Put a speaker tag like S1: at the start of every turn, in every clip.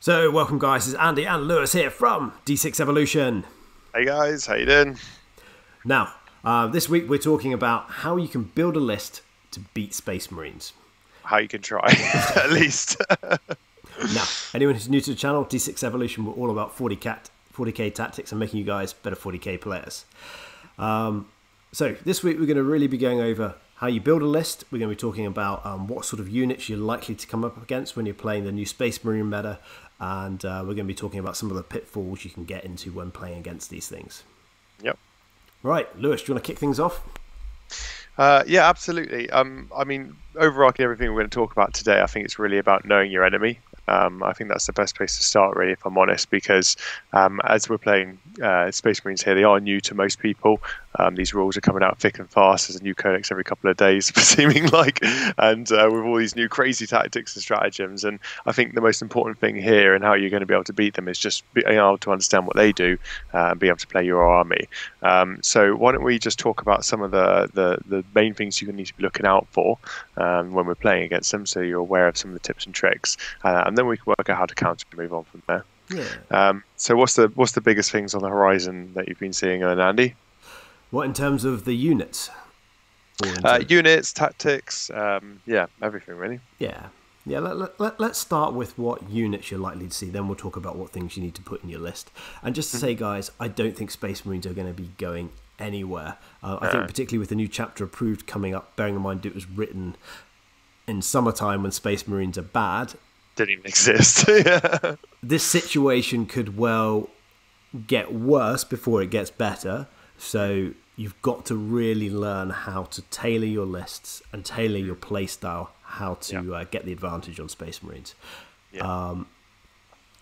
S1: So, welcome guys, it's Andy and Lewis here from D6 Evolution.
S2: Hey guys, how you doing?
S1: Now, this week we're talking about how you can build a list to beat Space Marines.
S2: How you can try, at least.
S1: Now, anyone who's new to the channel, D6 Evolution, we're all about 40k tactics and making you guys better 40k players. So, this week we're going to really be going over how you build a list. We're going to be talking about what sort of units you're likely to come up against when you're playing the new Space Marine meta. And we're going to be talking about some of the pitfalls you can get into when playing against these things.
S2: Yep.
S1: Right, Lewis, do you want to kick things off?
S2: Yeah, absolutely. I mean, overarching everything we're going to talk about today, I think it's really about knowing your enemy. I think that's the best place to start, really, if I'm honest, because as we're playing Space Marines here, they are new to most people. These rules are coming out thick and fast. There's a new codex every couple of days, seeming like, and with all these new crazy tactics and stratagems. And I think the most important thing here and how you're going to be able to beat them is just being able to understand what they do and be able to play your army. So why don't we just talk about some of the main things you need to be looking out for when we're playing against them, so you're aware of some of the tips and tricks, and then we can work out how to counter and move on from there.
S1: Yeah.
S2: So what's the biggest things on the horizon that you've been seeing, Andy?
S1: What, in terms of the units?
S2: Units, tactics, yeah, everything really.
S1: Yeah. Let's start with what units you're likely to see. Then we'll talk about what things you need to put in your list. And just to say, guys, I don't think Space Marines are going to be going anywhere. I think particularly with the new chapter approved coming up, bearing in mind it was written in summertime when Space Marines are bad.
S2: Didn't even exist. Yeah.
S1: This situation could well get worse before it gets better. So you've got to really learn how to tailor your lists and tailor your play style, how to get the advantage on Space Marines.
S2: Yeah.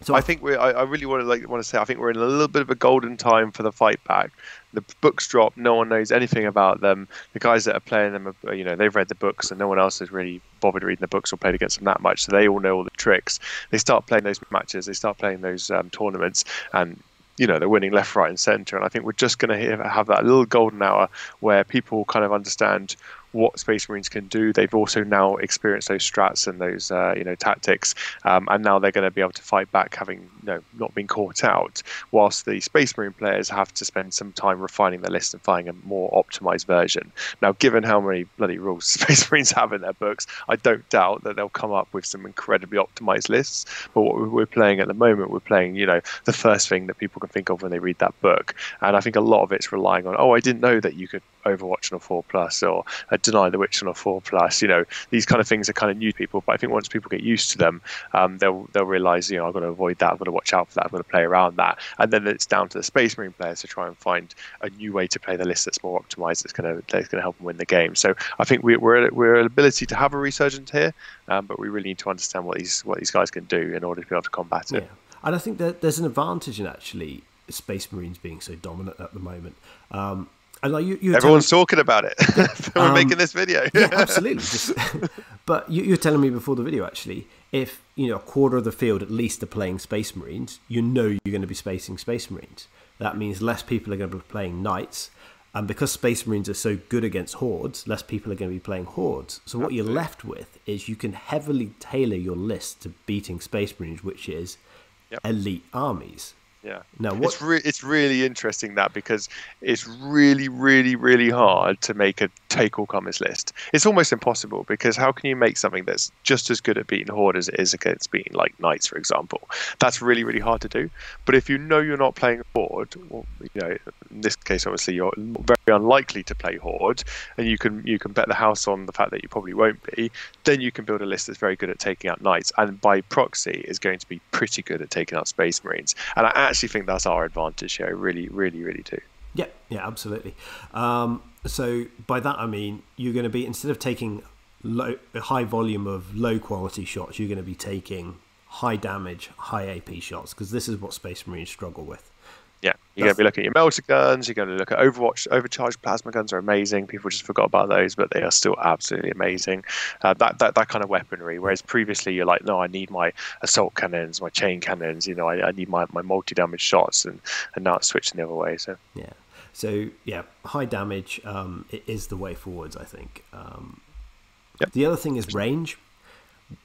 S1: So
S2: I think I really want to say I think we're in a little bit of a golden time for the fight back. The books drop, no one knows anything about them. The guys that are playing them, they've read the books, and no one else has really bothered reading the books or played against them that much. So they all know all the tricks. They start playing those matches, they start playing those tournaments, and they're winning left, right, and centre. And I think we're just going to have that little golden hour where people kind of understand what Space Marines can do. They've also now experienced those strats and those tactics, and now they're going to be able to fight back, having not been caught out. Whilst the Space Marine players have to spend some time refining their list and finding a more optimized version. Now, given how many bloody rules Space Marines have in their books, I don't doubt that they'll come up with some incredibly optimized lists. But what we're playing at the moment, we're playing the first thing that people can think of when they read that book. And I think a lot of it's relying on, I didn't know that you could Overwatch on a 4+, or Deny the Witch on a 4+. These kind of things are kind of new to people, but I think once people get used to them, they'll realise, I've got to avoid that, I've got to watch out for that, I've got to play around that. And then it's down to the Space Marine players to try and find a new way to play the list that's more optimised, that's going to help them win the game. So I think we're an ability to have a resurgence here, but we really need to understand what these guys can do in order to be able to combat it.
S1: Yeah. And I think that there's an advantage in actually Space Marines being so dominant at the moment. And like
S2: everyone's talking about it. We're making this video.
S1: Yeah, absolutely. But you're telling me before the video, actually, if a quarter of the field at least are playing Space Marines, you're going to be spacing Space Marines. That means less people are going to be playing Knights, and because Space Marines are so good against Hordes, less people are going to be playing Hordes. So what you're left with is you can heavily tailor your list to beating Space Marines, which is elite armies.
S2: Yeah,
S1: now
S2: it's really interesting because it's really, really, really hard to make a take-all-comers list. It's almost impossible, because how can you make something that's just as good at beating Horde as it is against beating like Knights, for example? That's really, really hard to do. But if you're not playing Horde, well, in this case, obviously, you're very unlikely to play Horde, and you can bet the house on the fact that you probably won't be. Then you can build a list that's very good at taking out Knights, and by proxy is going to be pretty good at taking out Space Marines. And I actually think that's our advantage here. I really, really, really do.
S1: Yeah, absolutely. So by that I mean you're going to be, instead of taking a high volume of low quality shots, you're going to be taking high damage, high AP shots, because this is what Space Marines struggle with.
S2: Yeah, you're going to be looking at your melter guns, you're going to look at Overwatch. Overcharged plasma guns are amazing. People just forgot about those, but they are still absolutely amazing. That kind of weaponry, whereas previously you're like, no, I need my assault cannons, my chain cannons, I need my multi-damage shots, and now it's switching the other way.
S1: So high damage it is the way forwards, I think. The other thing is range.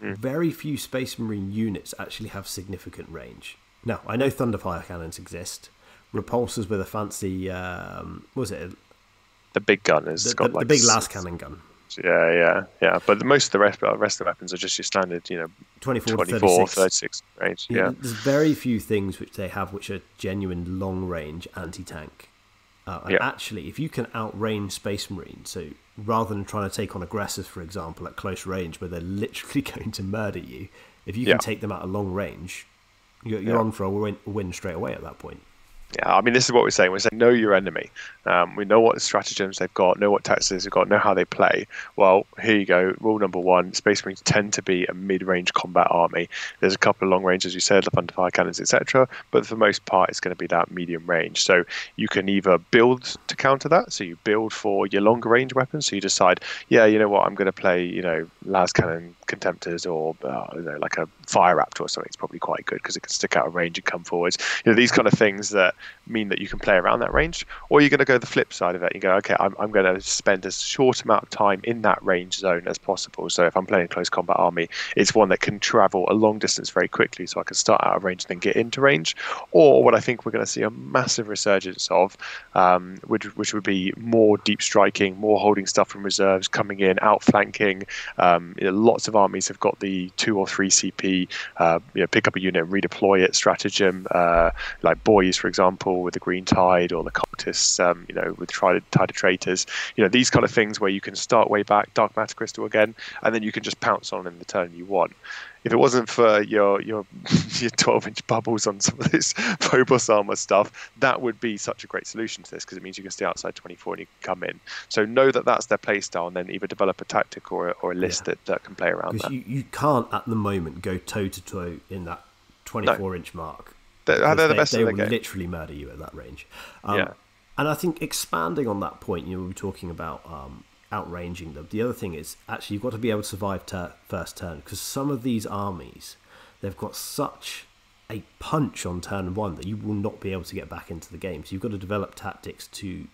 S1: Very few Space Marine units actually have significant range. Now, I know Thunderfire cannons exist. Repulsors with a fancy, what was it?
S2: The big gun has got
S1: the big las cannon gun.
S2: Yeah. But most of the rest of the weapons are just your standard,
S1: 24 to
S2: 36 range.
S1: Yeah. There's very few things which they have which are genuine long-range anti-tank. Actually, if you can outrange Space Marines, so rather than trying to take on aggressors, for example, at close range, where they're literally going to murder you, if you can take them at a long range, you're on for a win straight away at that point.
S2: Yeah, I mean, this is what we're saying. We're saying know your enemy. We know what stratagems they've got, know what tactics they've got, know how they play. Well, here you go. Rule number one, Space Marines tend to be a mid-range combat army. There's a couple of long range, as you said, the Thunderfire cannons, etc. But for the most part, it's going to be that medium range. So you can either build to counter that. So you build for your longer range weapons. So you decide, you know what, I'm going to play, las cannon contemptors or like a fire raptor or something. It's probably quite good because it can stick out of range and come forwards. These kind of things that mean that you can play around that range. Or you're going to go the flip side of it. You go, okay, I'm going to spend as short amount of time in that range zone as possible. So if I'm playing a close combat army, it's one that can travel a long distance very quickly, so I can start out of range and then get into range. Or what I think we're going to see a massive resurgence of, which would be more deep striking, more holding stuff from reserves, coming in, outflanking. Lots of armies have got the 2 or 3 CP, pick up a unit and redeploy it stratagem, like Boys, for example, with the Green Tide, or the Cultists, with Tide of Traitors. These kind of things where you can start way back, Dark Matter Crystal again, and then you can just pounce on in the turn you want. If it wasn't for your 12-inch bubbles on some of this Phobos armor stuff, that would be such a great solution to this, because it means you can stay outside 24 and you can come in. So know that that's their playstyle, and then either develop a tactic or a list that can play around that.
S1: You can't at the moment go toe-to-toe in that 24-inch mark.
S2: They're the best
S1: they
S2: in
S1: will
S2: the game.
S1: Literally murder you at that range. And I think expanding on that point, we were talking about outranging them. The other thing is, actually, you've got to be able to survive first turn, because some of these armies, they've got such a punch on turn one that you will not be able to get back into the game. So you've got to develop tactics to...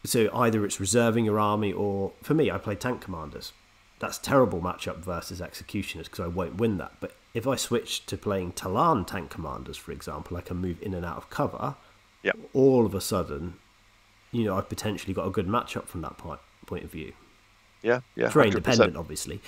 S1: So either it's reserving your army, or for me, I play tank commanders. That's a terrible matchup versus executioners, because I won't win that. But if I switch to playing Talon tank commanders, for example, I can move in and out of cover. All of a sudden, I've potentially got a good matchup from that point of view. Terrain 100%. Dependent, obviously.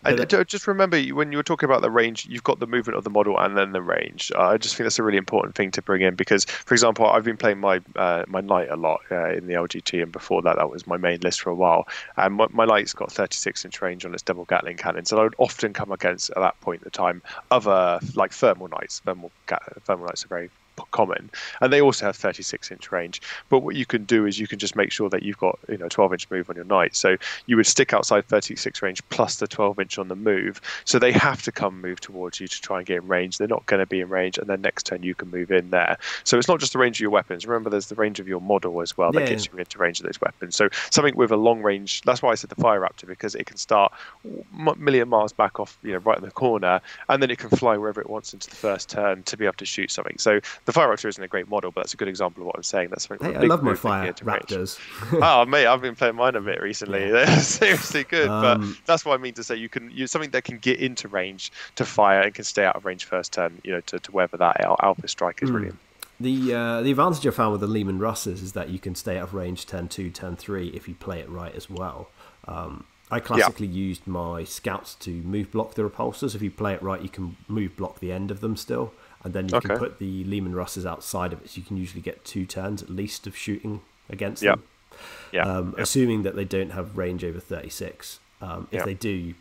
S2: And just remember, when you were talking about the range, you've got the movement of the model and then the range. I just think that's a really important thing to bring in, because, for example, I've been playing my knight a lot in the LGT, and before that was my main list for a while. And my knight's got 36-inch range on its double Gatling cannons, and I would often come against, at that point in time, other like thermal knights. Thermal knights are very common, and they also have 36-inch range. But what you can do is you can just make sure that you've got 12-inch move on your knight, so you would stick outside 36 range plus the 12-inch on the move, so they have to move towards you to try and get in range. They're not going to be in range, and then next turn you can move in there. So it's not just the range of your weapons. Remember, there's the range of your model as well that gets you into range of those weapons. So something with a long range, that's why I said the Fire Raptor, because it can start a million miles back off, right in the corner, and then it can fly wherever it wants into the first turn to be able to shoot something. So the Fire Raptor isn't a great model, but that's a good example of what I'm saying. That's something.
S1: Hey, I love my Fire Raptors.
S2: Oh, mate, I've been playing mine a bit recently. They're seriously good. But that's what I mean to say. You can use something that can get into range to fire and can stay out of range first turn. To weather that alpha strike is brilliant.
S1: The advantage I found with the Lehman Russes is that you can stay out of range turn 2, turn 3 if you play it right as well. I classically used my scouts to move block the repulsors. If you play it right, you can move block the end of them still. And then you can put the Lehman Russes outside of it, so you can usually get 2 turns at least of shooting against them. Assuming that they don't have range over 36. If they do,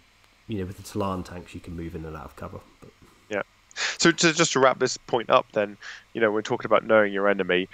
S1: with the Talon tanks, you can move in and out of cover. But...
S2: So just to wrap this point up, then, we're talking about knowing your enemy.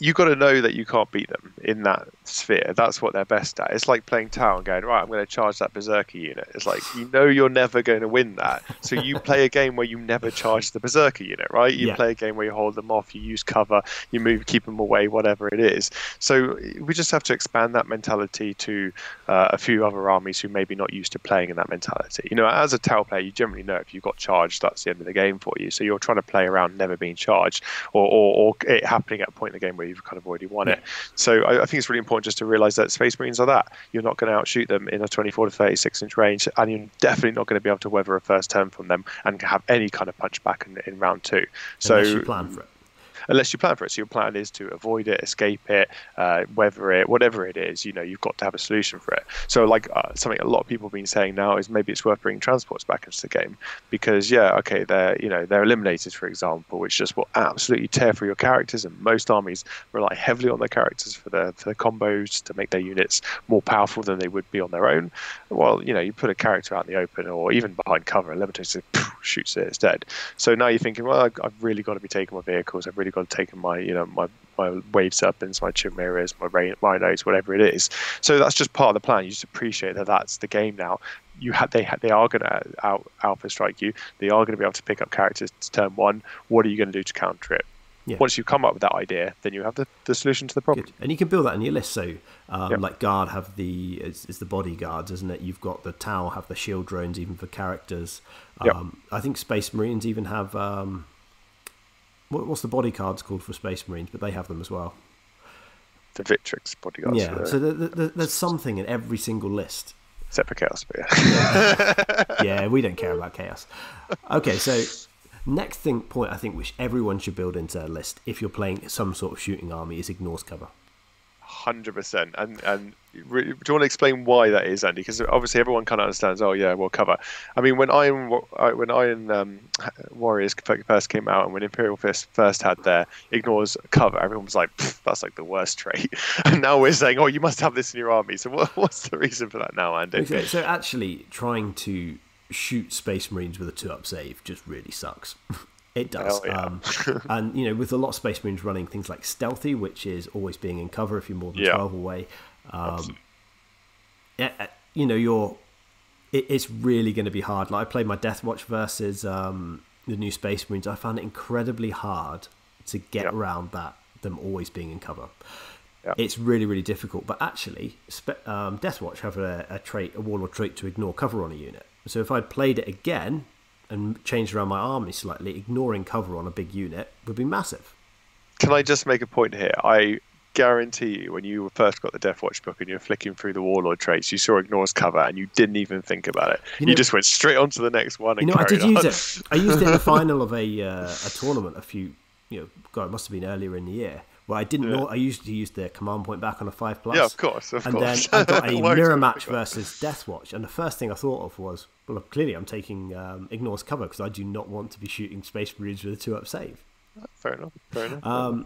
S2: You've got to know that you can't beat them in that sphere. That's what they're best at. It's like playing Tau and going, right, I'm going to charge that Berserker unit. It's like, you're never going to win that. So you play a game where you never charge the Berserker unit, right? You play a game where you hold them off, you use cover, you move, keep them away, whatever it is. So we just have to expand that mentality to a few other armies who maybe not used to playing in that mentality. As a Tau player, you generally know if you've got charged, that's the end of the game for you. So you're trying to play around never being charged, or it happening at a point in the game where where you've kind of already won it. So I think it's really important just to realise that Space Marines are that. You're not going to outshoot them in a 24 to 36 inch range, and you're definitely not going to be able to weather a first turn from them and have any kind of punch back in round 2. So
S1: unless you plan for it.
S2: Unless you plan for it. So your plan is to avoid it, escape it, weather it, whatever it is, you've got to have a solution for it. So like something a lot of people have been saying now is maybe it's worth bringing transports back into the game because, they're Eliminated, for example, which just will absolutely tear through your characters, and most armies rely heavily on their characters for the combos to make their units more powerful than they would be on their own. Well, you put a character out in the open or even behind cover, Eliminated shoots it, it's dead. So now you're thinking, well, I've really got to be taking my vehicles, I've really got to take my my wave serpents, my chimeras, my rhinos, whatever it is. So that's just part of the plan. You just appreciate that that's the game now. They are going to alpha strike you. They are going to be able to pick up characters to turn 1. What are you going to do to counter it? Yeah. Once you come up with that idea, then you have the solution to the problem.
S1: Good. And you can build that in your list. So, like Guard have it's the bodyguards, isn't it? You've got the Tau have the shield drones, even for characters. I think Space Marines even have what's the bodyguards called for Space Marines? But they have them as well.
S2: The Victrix bodyguards.
S1: Yeah. So there's something in every single list.
S2: Except for Chaos, but yeah.
S1: Yeah, we don't care about Chaos. Okay, so. Next point I think which everyone should build into their list if you're playing some sort of shooting army is ignores cover.
S2: 100%. And do you want to explain why that is, Andy? Because obviously everyone kind of understands. Oh yeah, well, cover. I mean, when Iron Warriors first came out, and when Imperial Fist first had their ignores cover, everyone was like, "That's like the worst trait." And now we're saying, "Oh, you must have this in your army." So what's the reason for that now, Andy?
S1: Okay, so actually, trying to shoot Space Marines with a 2-up save just really sucks. It does.
S2: Yeah.
S1: And with a lot of Space Marines running things like Stealthy, which is always being in cover if you're more than 12 away. It's really going to be hard. Like I played my Death Watch versus the new Space Marines. I found it incredibly hard to get around them always being in cover. It's really, really difficult. But actually, Death Watch have a warlord trait to ignore cover on a unit. So if I'd played it again and changed around my army slightly, ignoring cover on a big unit would be massive.
S2: Can I just make a point here? I guarantee you, when you first got the Death Watch book and you're flicking through the warlord traits, you saw ignores cover and you didn't even think about it. You just went straight on to the next one and carried on.
S1: Use it. I used it in the final of a tournament it must have been earlier in the year. Well, I didn't know. I used to use the command point back on a 5+.
S2: Yeah, of course.
S1: Then I got a mirror match versus Death Watch, and the first thing I thought of was, well, clearly I'm taking ignores cover because I do not want to be shooting Space Marines with a 2-up save.
S2: Fair enough.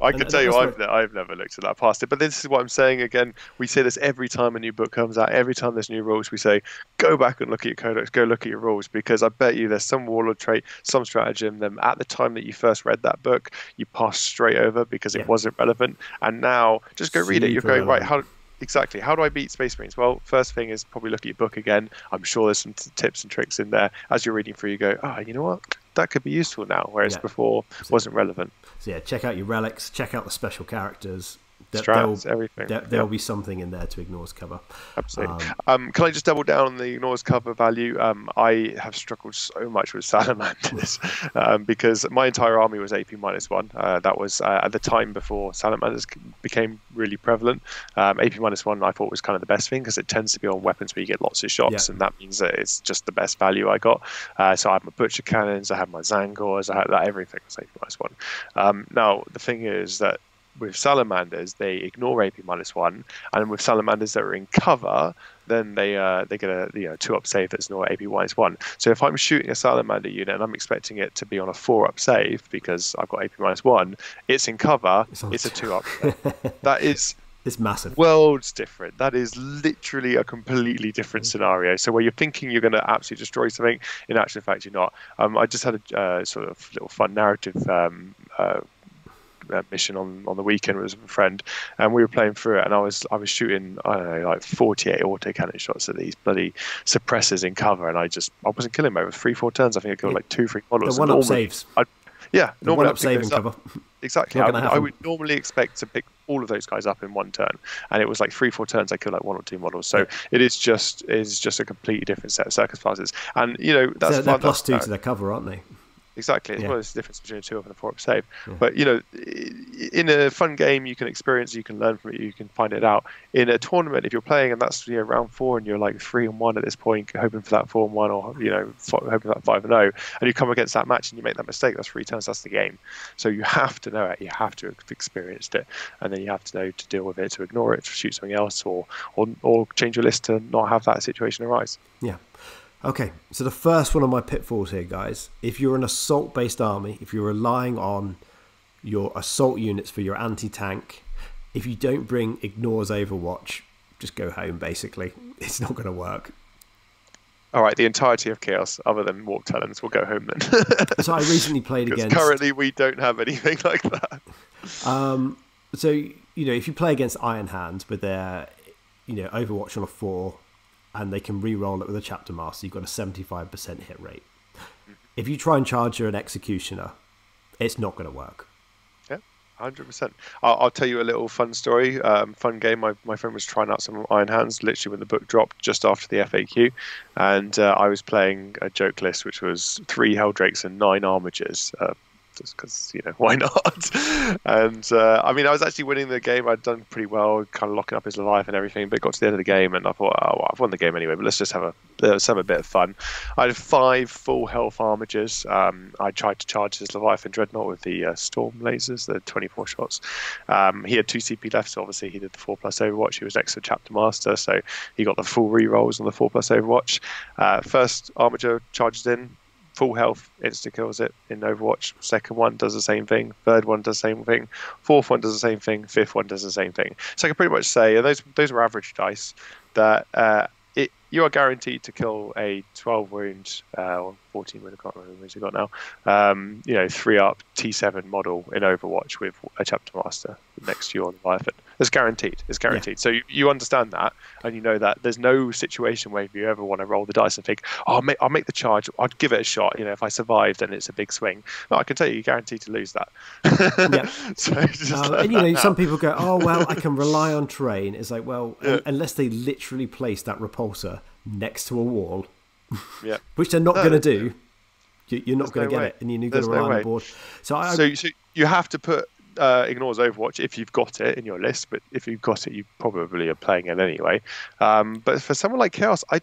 S2: I can tell you I've never looked at that past it. But this is what I'm saying again. We say this every time a new book comes out. Every time there's new rules, we say, go back and look at your codex, go look at your rules, because I bet you there's some warlord trait, some stratagem that at the time that you first read that book, you passed straight over because it wasn't relevant. And now just go read it. You're going, right, how do I beat Space Marines? Well, first thing is probably look at your book again. I'm sure there's some tips and tricks in there. As you're reading through, you go, you know what? That could be useful now, whereas before wasn't relevant.
S1: So check out your relics, check out the special characters.
S2: Strats, everything.
S1: There'll be something in there to ignores cover.
S2: Absolutely. Can I just double down on the ignores cover value? I have struggled so much with salamanders because my entire army was AP -1. That was at the time before salamanders became really prevalent. AP -1 I thought was kind of the best thing because it tends to be on weapons where you get lots of shots, and that means that it's just the best value I got. So I had my butcher cannons, I had my Zangors, I had everything was AP -1. Now the thing is that with salamanders, they ignore AP -1, and with salamanders that are in cover, then they get a 2-up save that's not AP -1. So if I'm shooting a salamander unit and I'm expecting it to be on a 4-up save because I've got AP -1, it's in cover, it's a 2-up save. That is
S1: it's massive.
S2: Worlds different. That is literally a completely different scenario. So where you're thinking you're going to absolutely destroy something, in actual fact you're not. I just had a sort of little fun narrative mission on the weekend with a friend, and we were playing through it, and I was shooting 48 autocannon shots at these bloody suppressors in cover, and I wasn't killing them over 3-4 turns. I think I killed 2-3 models.
S1: The 1-up saves.
S2: Normally
S1: up save in cover.
S2: Exactly. I would normally expect to pick all of those guys up in one turn, and it was 3-4 turns I killed 1 or 2 models. So it is just a completely different set of circumstances, and that's
S1: they're +2 to their cover, aren't they?
S2: exactly. It's
S1: Yeah.
S2: well, it's the difference between a 2-up and a 4-up save. Yeah. But in a fun game, you can experience, you can learn from it, you can find it out. In a tournament, if you're playing and that's round 4 and you're like 3-1 at this point, hoping for that 4-1 or hoping for that 5-0, and you come against that match and you make that mistake, that's 3 turns, that's the game. So you have to know it, you have to have experienced it, and then you have to know to deal with it, to ignore it, to shoot something else, or change your list to not have that situation arise.
S1: Yeah. Okay, so the first one of my pitfalls here, guys, if you're an assault-based army, if you're relying on your assault units for your anti-tank, if you don't bring Ignore's Overwatch, just go home, basically. It's not going to work.
S2: All right, the entirety of Chaos, other than Warp Talons, will go home then.
S1: So I recently played against...
S2: Currently, we don't have anything like that.
S1: So, if you play against Iron Hands with their, Overwatch on a 4... and they can re-roll it with a Chapter Master, you've got a 75% hit rate. If you try and charge an Executioner, it's not going to work.
S2: Yeah, 100%. I'll tell you a little fun story, fun game. My friend was trying out some Iron Hands literally when the book dropped just after the FAQ, and I was playing a joke list which was 3 Helldrakes and 9 Armigers. Just because, why not? And I was actually winning the game. I'd done pretty well, kind of locking up his life and everything, but it got to the end of the game and I thought, I've won the game anyway, but let's have a bit of fun. I had 5 full health Armigers. I tried to charge his Leviathan Dreadnought with the Storm lasers, the 24 shots. He had 2 CP left, so obviously he did the 4+ Overwatch. He was next to Chapter Master, so he got the full re-rolls on the 4+ Overwatch. First Armiger charges in, full health, insta kills it in Overwatch. Second one does the same thing. Third one does the same thing. Fourth one does the same thing. Fifth one does the same thing. So I can pretty much say, and those are average dice, that you are guaranteed to kill a 12 wound or 14 wound, I can't remember how many you got now. 3-up T7 model in Overwatch with a Chapter Master next to you on the Leviathan. It's guaranteed. It's guaranteed. Yeah. So you understand that, and you know that there's no situation where if you ever want to roll the dice and think, I'll make the charge, I'd give it a shot. If I survive, then it's a big swing. No, I can tell you, you're guaranteed to lose that.
S1: Yeah. Some people go, oh well, I can rely on terrain. It's like, well, unless they literally place that repulsor next to a wall,
S2: yeah,
S1: which they're not going to do. You're not going to get it, and you're going to rely on the board. So
S2: you have to put Ignore's Overwatch if you've got it in your list, but if you've got it, you probably are playing it anyway. But for someone like Chaos, I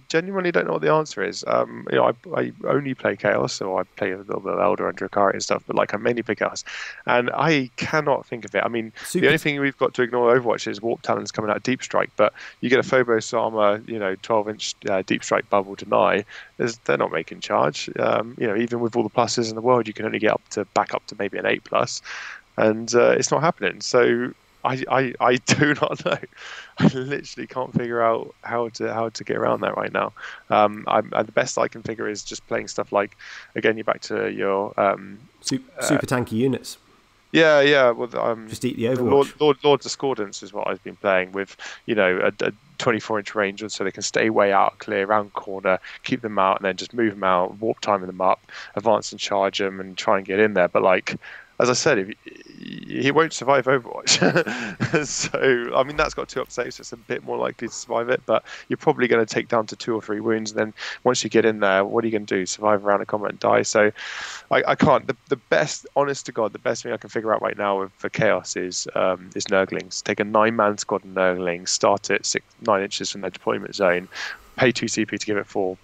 S2: genuinely don't know what the answer is. I only play Chaos, so I play a little bit of Elder and Drakari and stuff, but I mainly play Chaos, and I cannot think of it. The only thing we've got to ignore Overwatch is Warp Talons coming out Deep Strike, but you get a Phobos armor, 12-inch Deep Strike bubble deny. They're not making charge. Even with all the pluses in the world, you can only get back up to maybe an 8+. And it's not happening. So I do not know. I literally can't figure out how to get around that right now. The best I can figure is just playing stuff like, again, you're back to your
S1: super tanky units.
S2: Yeah. Well,
S1: just eat the Overwatch.
S2: Lord Discordance is what I've been playing with. A 24-inch range, so they can stay way out, clear around corner, keep them out, and then just move them out, warp timing them up, advance and charge them, and try and get in there. But as I said, he won't survive Overwatch. So, that's got 2-up saves, so it's a bit more likely to survive it, but you're probably going to take down to 2 or 3 wounds, and then once you get in there, what are you going to do? Survive around a combat and die? So I can't. The best, honest to God, the best thing I can figure out right now for Chaos is Nurglings. Take a 9-man squad of Nurglings, start it 9 inches from their deployment zone, pay 2 CP to give it 4+.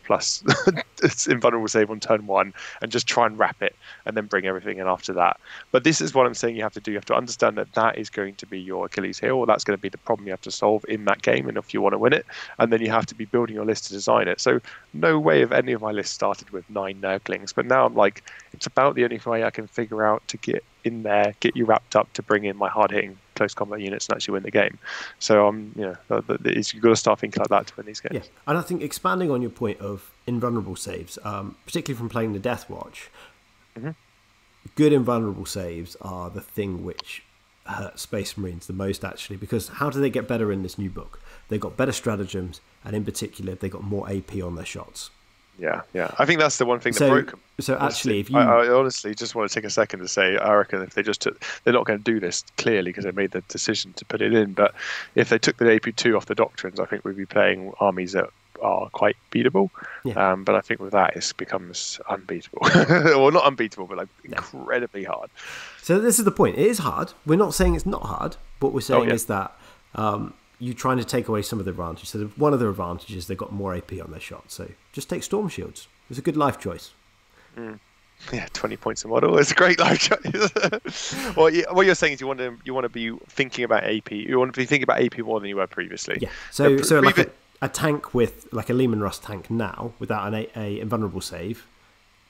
S2: It's invulnerable save on turn 1, and just try and wrap it, and then bring everything in after that. But this is what I'm saying you have to do. You have to understand that is going to be your Achilles heel, or that's going to be the problem you have to solve in that game, and if you want to win it, and then you have to be building your list to design it. So no way of any of my lists started with 9 Nurglings, but now I'm like, it's about the only way I can figure out to get in there, get you wrapped up to bring in my hard-hitting close combat units and actually win the game. So you've got to start thinking like that to win these games.
S1: Yeah, and I think expanding on your point of invulnerable saves, particularly from playing the Death Watch, good invulnerable saves are the thing which hurt Space Marines the most, actually, because how do they get better in this new book? They got better stratagems, and in particular, they got more AP on their shots.
S2: Yeah. I think that's the one thing that broke them.
S1: So actually, if you...
S2: I honestly just want to take a second to say, I reckon if they just took... They're not going to do this, clearly, because they made the decision to put it in, but if they took the AP2 off the Doctrines, I think we'd be playing armies that are quite beatable.
S1: Yeah.
S2: But I think with that, it becomes unbeatable. Well, not unbeatable, but like incredibly hard.
S1: So this is the point. It is hard. We're not saying it's not hard. What we're saying is that you're trying to take away some of the advantages. So one of the advantages, they've got more AP on their shot. So just take Storm Shields. It's a good life choice.
S2: Yeah, 20 points a model. It's a great life choice. Well, what you're saying is you want to be thinking about AP. You want to be thinking about AP more than you were previously.
S1: Yeah. So like a tank with like a Lehman Russ tank now without a invulnerable save,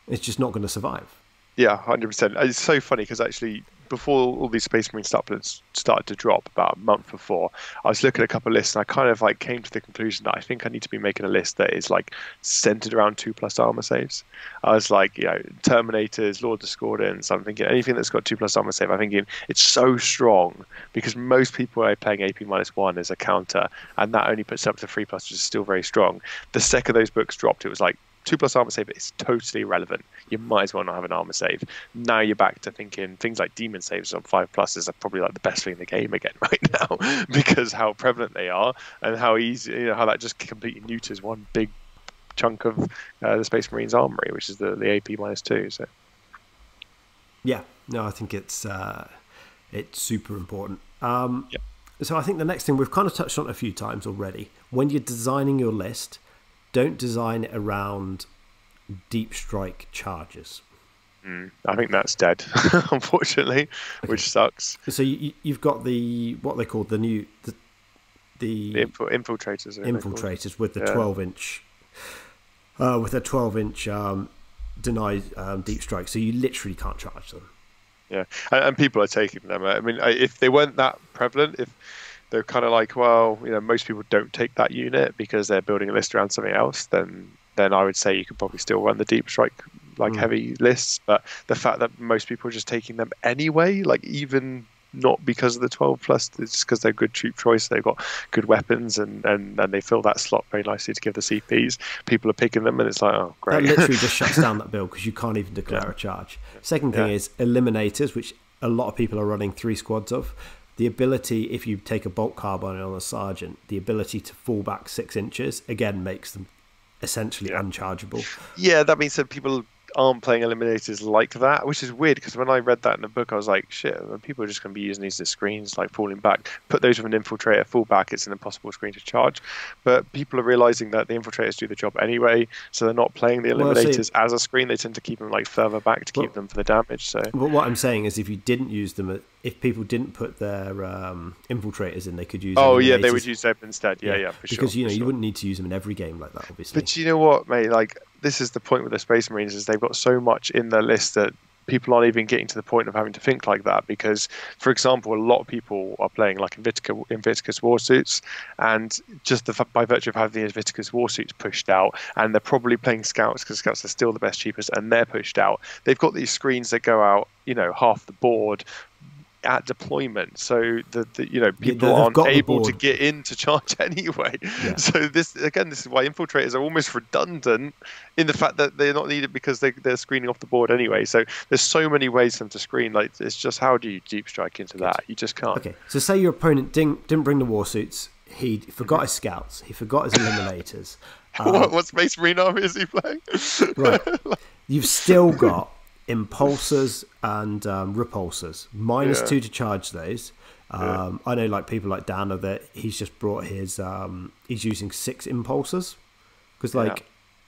S1: it's just not going to survive.
S2: Yeah, 100%. It's so funny because actually, before all these Space Marine supplements started to drop, about a month before, I was looking at a couple of lists and I kind of like came to the conclusion that I think I need to be making a list that is like centered around 2+ armor saves. I was like, Terminators, Lord Discordants. I'm thinking anything that's got 2+ armor save. I'm thinking it's so strong because most people are playing AP -1 as a counter, and that only puts up to 3+, which is still very strong. The second those books dropped, it was like 2+ armor save is totally irrelevant. You might as well not have an armor save. Now you're back to thinking things like demon saves on 5+ are probably like the best thing in the game again right now because how prevalent they are and how easy, how that just completely neuters one big chunk of the Space Marines armory, which is the AP -2. So
S1: yeah, no, I think it's super important. So I think the next thing we've kind of touched on a few times already. When you're designing your list, don't design it around deep strike charges.
S2: I think that's dead, unfortunately, which sucks.
S1: So you've got what they call the
S2: infiltrators.
S1: Infiltrators with the 12-inch, with a 12-inch denied deep strike. So you literally can't charge them.
S2: Yeah, and people are taking them. I mean, if they weren't that prevalent, if they're kind of like, well, most people don't take that unit because they're building a list around something else, then I would say you could probably still run the deep strike heavy lists. But the fact that most people are just taking them anyway, like even not because of the 12+, it's just because they're good troop choice. They've got good weapons and they fill that slot very nicely to give the CPs. People are picking them and it's like, oh, great.
S1: That literally just shuts down that build because you can't even declare a charge. Second thing is Eliminators, which a lot of people are running 3 squads of. The ability, if you take a bolt carbine on a sergeant, the ability to fall back 6 inches, again, makes them essentially unchargeable. Yeah,
S2: that means that people aren't playing Eliminators like that, which is weird because when I read that in the book, I was like, shit, people are just going to be using these as screens, like falling back. Put those with an infiltrator, fall back, it's an impossible screen to charge. But people are realizing that the infiltrators do the job anyway, so they're not playing the Eliminators as a screen. They tend to keep them like further back to keep them for the damage. So,
S1: but what I'm saying is, if you didn't use them, if people didn't put their infiltrators in, they could use.
S2: Oh yeah, they would use them instead. Yeah, for sure.
S1: Because you wouldn't need to use them in every game like that, obviously.
S2: But you know what, mate? Like, this is the point with the Space Marines is they've got so much in their list that people aren't even getting to the point of having to think like that because, for example, a lot of people are playing like Invictus warsuits, and just by virtue of having the Invictus warsuits pushed out, and they're probably playing scouts because scouts are still the best, cheapest, and they're pushed out. They've got these screens that go out, half the board at deployment, so people aren't able to get in to charge anyway. So this is why infiltrators are almost redundant in the fact that they're not needed because they're screening off the board anyway. So there's so many ways for them to screen. Like, it's just, how do you deep strike into that? You just can't.
S1: Okay, so say your opponent didn't bring the warsuits, he forgot his scouts, he forgot his Eliminators.
S2: What Space Marine army is he playing?
S1: Right, you've still got impulsors and repulsors, -2 to charge those. I know, like people like Dana, that he's just brought his he's using 6 impulsors because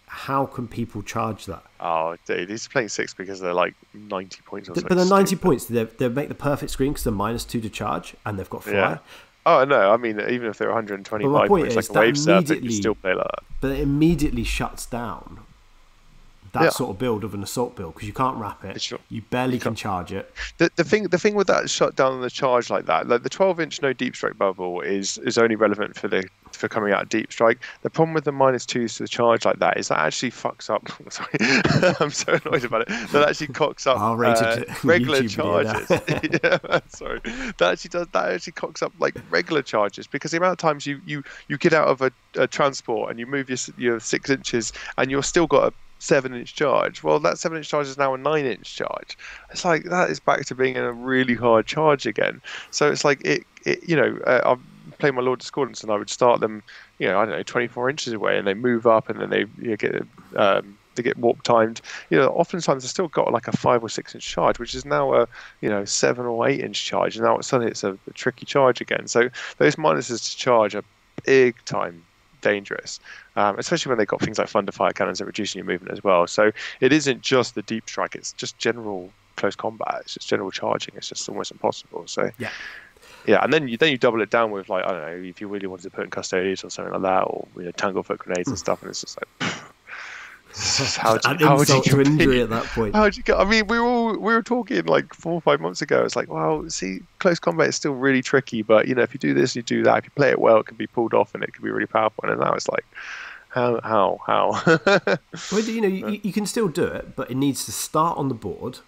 S1: how can people charge that?
S2: Oh dude, he's playing 6 because they're like 90 points or something.
S1: But they're 90 points, they make the perfect screen because they're -2 to charge and they've got fire.
S2: Oh no, I mean, even if they're 125 points like a wave serpent, you still play like that.
S1: But it immediately shuts down that sort of build of an assault build because you can't wrap it.
S2: Sure.
S1: You barely can charge it.
S2: The thing with that shutdown and the charge like that, like the 12-inch no deep strike bubble is only relevant for coming out of deep strike. The problem with the -2s to the charge like that is that actually fucks up. Sorry, I'm so annoyed about it. That actually cocks up regular charges. Sorry, that actually cocks up like regular charges because the amount of times you get out of a transport and you move your 6 inches and you're still got a 7-inch charge. Well, that 7-inch charge is now a 9-inch charge. It's like that is back to being in a really hard charge again. So it's like play my Lord Discordants and I would start them, I don't know, 24 inches away, and they move up and then they get warp timed. Oftentimes they've still got like a 5 or 6 inch charge, which is now a 7 or 8 inch charge, and now suddenly it's a tricky charge again. So those minuses to charge are big time dangerous, especially when they've got things like thunder fire cannons that reducing your movement as well. So it isn't just the deep strike; it's just general close combat. It's just general charging. It's just almost impossible. So yeah, and then you double it down with, like, I don't know, if you really wanted to put in custodians or something like that, or tanglefoot grenades and stuff, and it's just like. How would you
S1: to injury at that point?
S2: How would you go? I mean, we were talking like 4 or 5 months ago. It's like, well, see, close combat is still really tricky, but if you do this, you do that. If you play it well, it can be pulled off, and it can be really powerful. And now it's like, how?
S1: Well, you can still do it, but it needs to start on the board.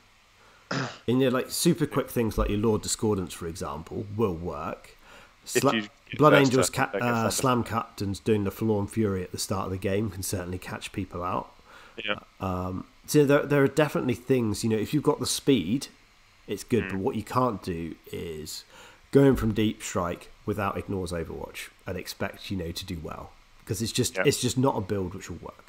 S1: And like super quick things like your Lord Discordants, for example, will work. Blood Angels Slam Captains doing the Forlorn Fury at the start of the game can certainly catch people out.
S2: Yeah.
S1: So there are definitely things, if you've got the speed, it's good. But what you can't do is going from Deep Strike without Ignores Overwatch and expect, to do well. Because it's just not a build which will work.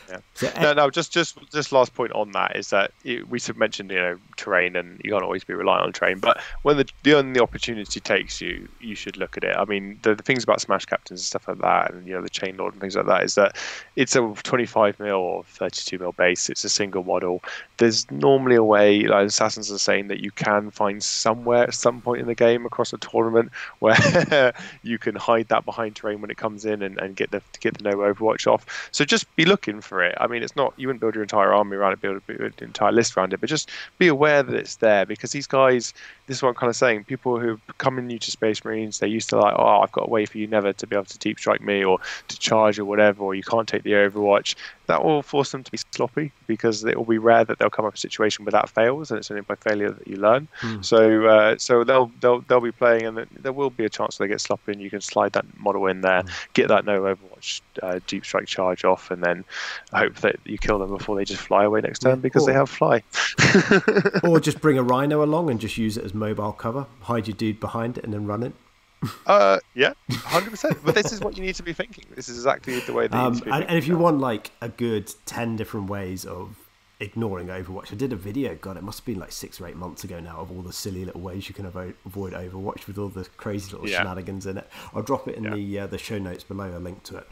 S2: Yeah. So, just last point on that is that we mentioned terrain, and you can't always be reliant on terrain, but when the opportunity takes you, you should look at it. I mean, the things about Smash Captains and stuff like that, and the Chain Lord and things like that, is that it's a 25 mil or 32 mil base. It's a single model. There's normally a way, like Assassins are saying, that you can find somewhere at some point in the game across a tournament where you can hide that behind terrain when it comes in and get the no Overwatch off. So just be looking for it. I mean, it's not, you wouldn't build your entire army around it, build an entire list around it, but just be aware that it's there, because these guys, this is what I'm kind of saying, people who come in new to Space Marines, they're used to like, oh, I've got a way for you never to be able to deep strike me or to charge or whatever, or you can't take the Overwatch. That will force them to be sloppy, because it will be rare that they'll come up a situation where that fails, and it's only by failure that you learn. So they'll be playing, and there will be a chance they get sloppy, and you can slide that model in there, get that no Overwatch deep strike charge off, and then hope that you kill them before they just fly away next turn, because they have fly.
S1: Or just bring a Rhino along and just use it as mobile cover, hide your dude behind it, and then run it.
S2: Yeah, 100%. But this is what you need to be thinking. This is exactly the way that you need to be thinking.
S1: And if you want like a good 10 different ways of ignoring Overwatch, I did a video, God, it must have been like 6 or 8 months ago now, of all the silly little ways you can avoid Overwatch with all the crazy little shenanigans in it. I'll drop it in the show notes below, a link to it.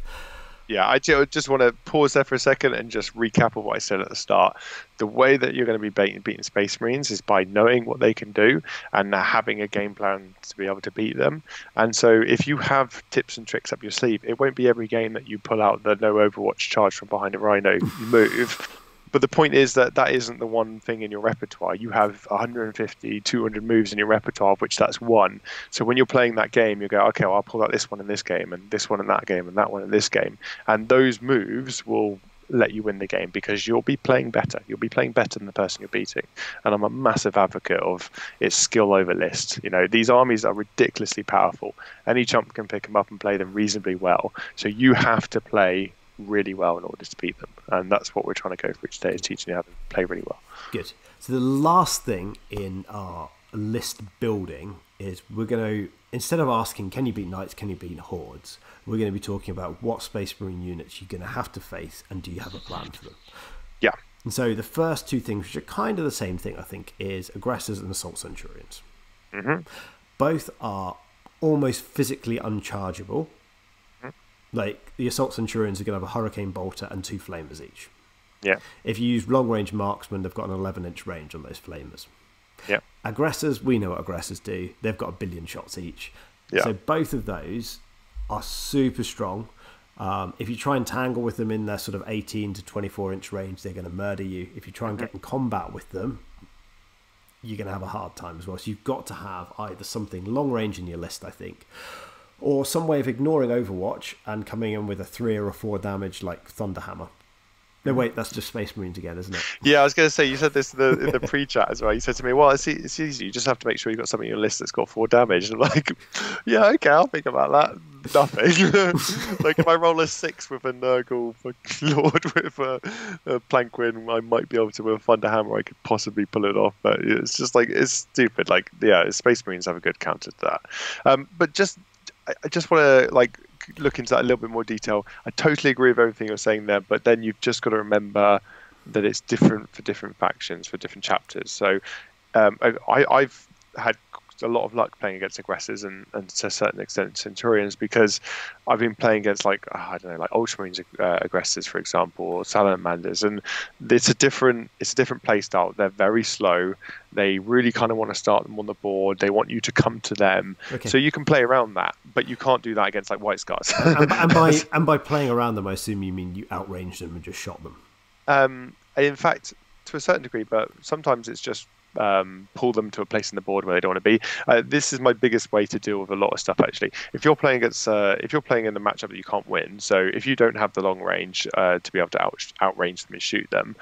S2: Yeah, I just want to pause there for a second and just recap of what I said at the start. The way that you're going to be beating Space Marines is by knowing what they can do and having a game plan to be able to beat them. And so if you have tips and tricks up your sleeve, it won't be every game that you pull out the no Overwatch charge from behind a Rhino move. But the point is that isn't the one thing in your repertoire. You have 150, 200 moves in your repertoire, of which that's one. So when you're playing that game, you go, okay, well, I'll pull out this one in this game, and this one in that game, and that one in this game. And those moves will let you win the game, because you'll be playing better. You'll be playing better than the person you're beating. And I'm a massive advocate of it's skill over list. These armies are ridiculously powerful. Any chump can pick them up and play them reasonably well. So you have to play really well in order to beat them, and that's what we're trying to go for each day, is teaching you how to play really well.
S1: Good. So the last thing in our list building is we're going to, instead of asking can you beat knights, can you beat hordes, we're going to be talking about what Space Marine units you're going to have to face, and do you have a plan for them.
S2: Yeah.
S1: And so the first two things, which are kind of the same thing, I think, is aggressors and assault centurions. Both are almost physically unchargeable. Like, the Assault Centurions are going to have a Hurricane Bolter and 2 Flamers each.
S2: Yeah.
S1: If you use long-range marksmen, they've got an 11-inch range on those Flamers.
S2: Yeah.
S1: Aggressors, we know what aggressors do. They've got 1 billion shots each. Yeah. So both of those are super strong. If you try and tangle with them in their sort of 18 to 24-inch range, they're going to murder you. If you try and get in combat with them, you're going to have a hard time as well. So you've got to have either something long-range in your list, I think, or some way of ignoring Overwatch and coming in with a 3 or a 4 damage like Thunderhammer. No, wait, that's just Space Marines again, isn't it?
S2: Yeah, I was going to say, you said this in the pre-chat as well. You said to me, well, it's easy. You just have to make sure you've got something in your list that's got 4 damage. And I'm like, yeah, okay, I'll think about that. Nothing. Like, if I roll a 6 with a Nurgle Lord with a Planquin, I might be able to, with a Thunderhammer, I could possibly pull it off. But it's just like, it's stupid. Like, yeah, Space Marines have a good counter to that. But just I just want to like look into that a little bit more detail. I totally agree with everything you're saying there, but then you've just got to remember that it's different for different factions, for different chapters. So I've had a lot of luck playing against aggressors and to a certain extent Centurions, because I've been playing against like I don't know, like Ultramarines aggressors, for example, or Salamanders, and it's a different play style. They're very slow. They really kind of want to start them on the board. They want you to come to them, so you can play around that, but you can't do that against like White Scars.
S1: and by playing around them, I assume you mean you outranged them and just shot them.
S2: In fact, to a certain degree, but sometimes it's just pull them to a place in the board where they don't want to be. This is my biggest way to deal with a lot of stuff, actually. If you're playing against, if you're playing in a matchup that you can't win, so if you don't have the long range to be able to outrange them and shoot them,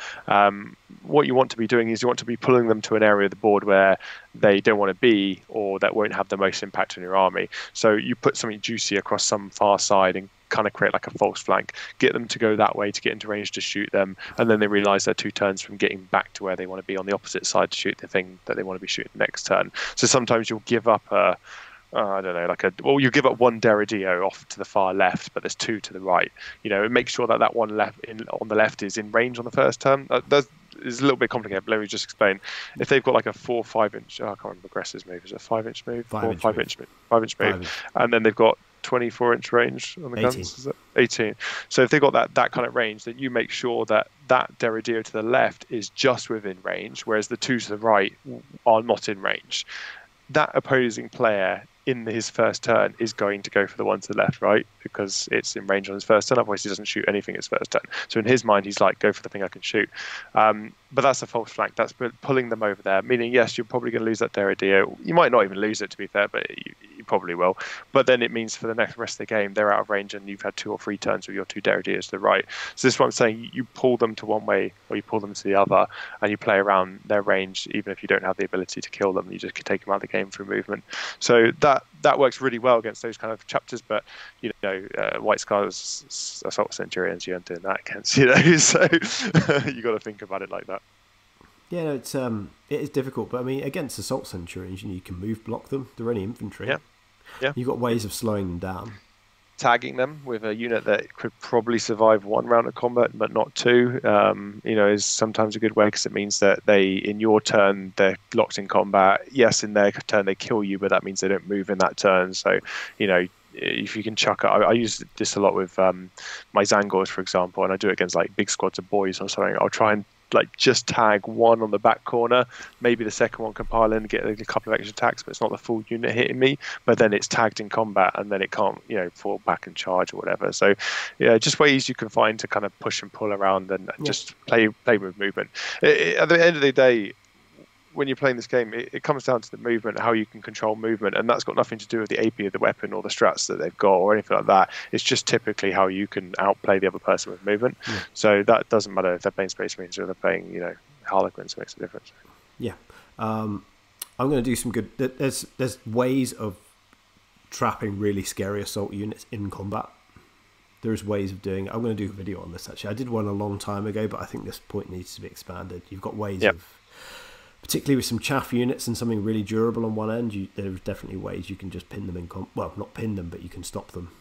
S2: what you want to be doing is you want to be pulling them to an area of the board where they don't want to be, or that won't have the most impact on your army. So you put something juicy across some far side and kind of create like a false flank, get them to go that way to get into range to shoot them, and then they realize they're 2 turns from getting back to where they want to be on the opposite side to shoot the thing that they want to be shooting next turn. So sometimes you'll give up I don't know, you give up 1 Derridio off to the far left, but there's 2 to the right. You know, make sure that one on the left is in range on the first turn. Is a little bit complicated, but let me just explain. If they've got like a 4 or 5 inch, I can't remember aggressors move. Is it a 5-inch move? 5-inch move, and then they've got 24-inch range on the
S1: 18.
S2: guns. Is it 18? So if they've got that kind of range, then you make sure that Derridio to the left is just within range, whereas the 2 to the right are not in range. That opposing player in his first turn is going to go for the one to the left, right? Because it's in range on his first turn. Otherwise, he doesn't shoot anything his first turn. So in his mind, he's like, go for the thing I can shoot. But that's a false flank. That's pulling them over there, meaning, yes, you're probably going to lose that Derridio. You might not even lose it, to be fair, but you probably will. But then it means for the rest of the game, they're out of range and you've had 2 or 3 turns with your 2 Derridios to the right. So this is what I'm saying. You pull them to one way or you pull them to the other, and you play around their range, even if you don't have the ability to kill them. You just can take them out of the game through movement. So that works really well against those kind of chapters. But, you know, White Scars, Assault Centurions, you aren't doing that against, you know. So you got to think about it like that.
S1: Yeah, no, it is difficult, but I mean, against Assault Centurions, you can move block them. They're only infantry.
S2: Yeah.
S1: You've got ways of slowing them down.
S2: Tagging them with a unit that could probably survive 1 round of combat, but not 2, is sometimes a good way, because it means that in your turn, they're locked in combat. Yes, in their turn, they kill you, but that means they don't move in that turn. So, you know, if you can chuck it, I use this a lot with my Zangors, for example, and I do it against like big squads of boys or something. I'll try and just tag 1 on the back corner. Maybe the second one can pile in and get a couple of extra attacks, but it's not the full unit hitting me. But then it's tagged in combat, and then it can't, fall back and charge or whatever. So, yeah, just ways you can find to kind of push and pull around and just play with movement. At the end of the day, when you're playing this game, it comes down to the movement, how you can control movement, and that's got nothing to do with the AP of the weapon or the strats that they've got or anything like that. It's just typically how you can outplay the other person with movement. Yeah. So that doesn't matter if they're playing Space Marines or they're playing, Harlequins. It makes a difference.
S1: Yeah, I'm going to do some good. There's ways of trapping really scary assault units in combat. There's ways of doing it. I'm going to do a video on this actually. I did one a long time ago, but I think this point needs to be expanded. You've got ways of, particularly with some chaff units and something really durable on one end, there's definitely ways you can just pin them in well, not pin them, but you can stop them.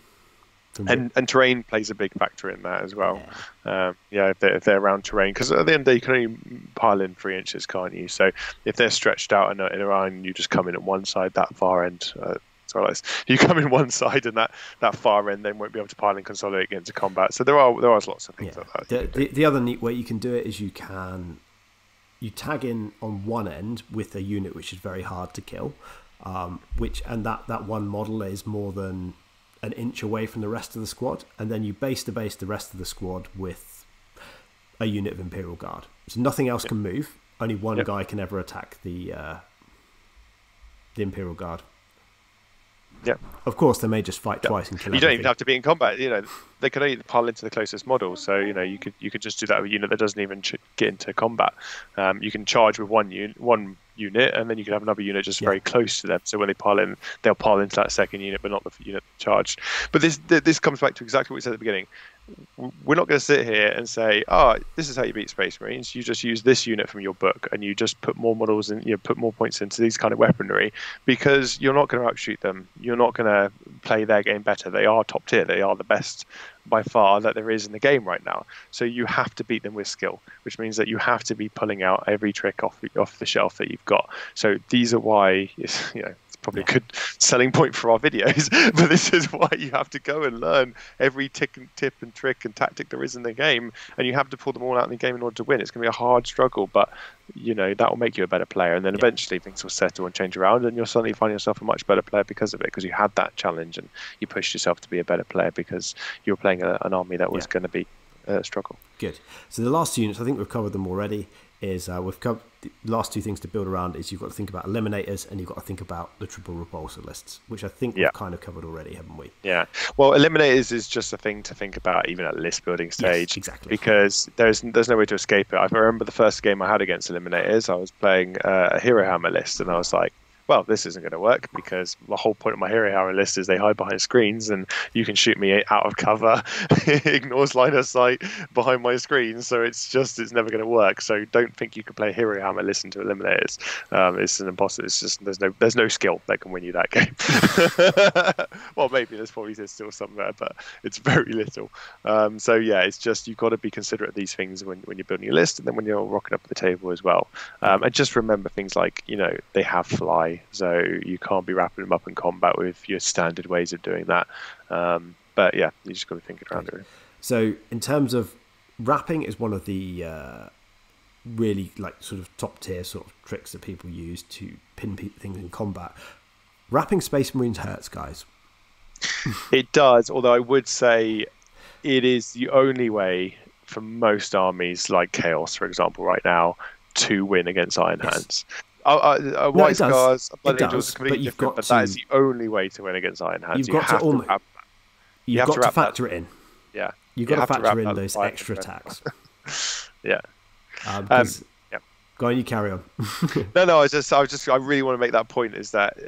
S2: And terrain plays a big factor in that as well. If they're around terrain, because at the end of the day, you can only pile in 3 inches, can't you? So if they're stretched out and in a line, you just come in at one side, that far end. You come in one side, and that far end then won't be able to pile and consolidate into combat. So there are lots of things like that.
S1: The other neat way you can do it is you tag in on one end with a unit which is very hard to kill, that one model is more than an inch away from the rest of the squad, and then you base the rest of the squad with a unit of Imperial Guard. So nothing else can move. Only one guy can ever attack the Imperial Guard.
S2: Yeah.
S1: Of course, they may just fight twice and kill.
S2: You don't even have to be in combat. They can only pile into the closest model. So you could just do that with a unit that doesn't even get into combat. You can charge with one unit, and then you can have another unit just very close to them. So when they pile in, they'll pile into that second unit, but not the unit charged. But this comes back to exactly what we said at the beginning. We're not going to sit here and say, this is how you beat Space Marines. You just use this unit from your book, and you just put more models and put more points into these kind of weaponry, because you're not going to outshoot them. You're not going to play their game better. They are top tier. They are the best by far that there is in the game right now. So you have to beat them with skill, which means that you have to be pulling out every trick off the shelf that you've got. So these are why, it's probably a good selling point for our videos, but this is why you have to go and learn every tip and trick and tactic there is in the game, and you have to pull them all out in the game in order to win. It's going to be a hard struggle, but that will make you a better player, and then eventually things will settle and change around, and you'll suddenly find yourself a much better player because of it, because you had that challenge and you pushed yourself to be a better player because you were playing an army that was going to be a struggle.
S1: Good. So the last two units, I think we've covered them already. We've covered the last two things to build around is you've got to think about eliminators and you've got to think about the triple repulsor lists, which I think we've kind of covered already, haven't we?
S2: Yeah. Well, eliminators is just a thing to think about even at list building stage.
S1: Yes, exactly.
S2: Because there's no way to escape it. I remember the first game I had against eliminators, I was playing a Hero Hammer list, and I was like, well, this isn't going to work because the whole point of my Hero Hammer list is they hide behind screens and you can shoot me out of cover. It ignores line of sight behind my screen, so it's never going to work. So don't think you can play Hero Hammer list into eliminators. It's an impossible. It's just there's no skill that can win you that game. Well, maybe there's still some there, but it's very little. So yeah, it's just you've got to be considerate of these things when you're building your list, and then when you're rocking up at the table as well. And just remember things like they have fly. So you can't be wrapping them up in combat with your standard ways of doing that. But yeah, you just got to think around it.
S1: So in terms of wrapping is one of the really sort of top tier sort of tricks that people use to pin things in combat. Wrapping Space Marines hurts, guys.
S2: It does, although I would say it is the only way for most armies like Chaos, for example, right now, to win against Iron Hands. White Scars, Blood Angels, completely different, but that is the only way to win against Iron Hands.
S1: You've got to factor it in.
S2: Yeah,
S1: you've got to factor in those extra attacks.
S2: Yeah.
S1: Go on, you carry on.
S2: No, I really want to make that point is that